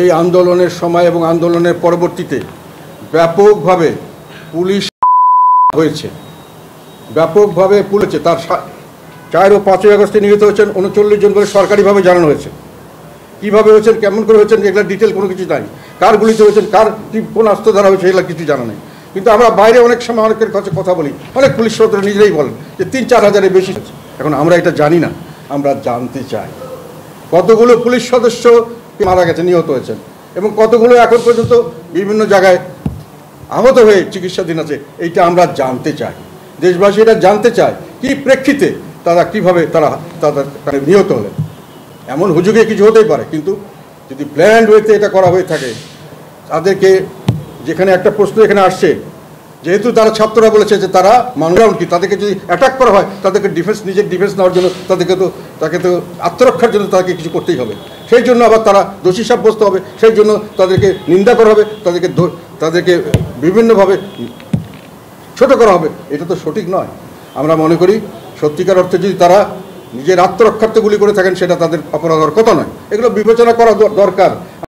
এই আন্দোলনের সময় এবং আন্দোলনের পরবর্তীতে ব্যাপকভাবে পুলিশ হয়েছে, ব্যাপকভাবে পুলিশে তার 4 ও 5 আগস্টে নিহত হয়েছেন 39 জন বলে সরকারিভাবে জানানো হয়েছে। কীভাবে হয়েছেন, কেমন করে হয়েছেন, এগুলো ডিটেল কোনো কিছু নাই। কার গুলিতে হয়েছেন, কার কোন অস্ত্র দ্বারা হয়েছে, এগুলো কিছু জানা নেই। কিন্তু আমরা বাইরে অনেক সময় অনেকের কাছে কথা বলি, অনেক পুলিশ সদস্য নিজেরাই বলেন যে 3-4 হাজারের বেশি হচ্ছে। এখন আমরা এটা জানি না, আমরা জানতে চাই কতগুলো পুলিশ সদস্য মারা গেছে, নিহত হয়েছেন, এবং কতগুলো এখন পর্যন্ত বিভিন্ন জায়গায় আহত হয়ে চিকিৎসাধীন আছে। এইটা আমরা জানতে চাই, দেশবাসী এটা জানতে চায় কি প্রেক্ষিতে তারা কীভাবে তাদের নিহত হলেন। এমন হুজুগে কিছু হতেই পারে, কিন্তু যদি প্ল্যান্ড ওয়েতে এটা করা হয়ে থাকে, তাদেরকে যেখানে একটা প্রশ্ন এখানে আসছে, যেহেতু তারা ছাত্ররা বলেছে যে তারা মানুষ কি, তাদেরকে যদি অ্যাটাক করা হয় তাদেরকে নিজের ডিফেন্স নেওয়ার জন্য তাকে তো আত্মরক্ষার জন্য তাদেরকে কিছু করতেই হবে। সেই জন্য আবার তারা দোষী সাব্যস্ত হবে, সেই জন্য তাদেরকে নিন্দা করা হবে, তাদেরকে বিভিন্নভাবে ছোট করা হবে। এটা তো সঠিক নয়। আমরা মনে করি সত্যিকার অর্থে যদি তারা নিজের আত্মরক্ষার্থে গুলি করে থাকেন, সেটা তাদের অপরাধের কথা নয়। এগুলো বিবেচনা করা দরকার।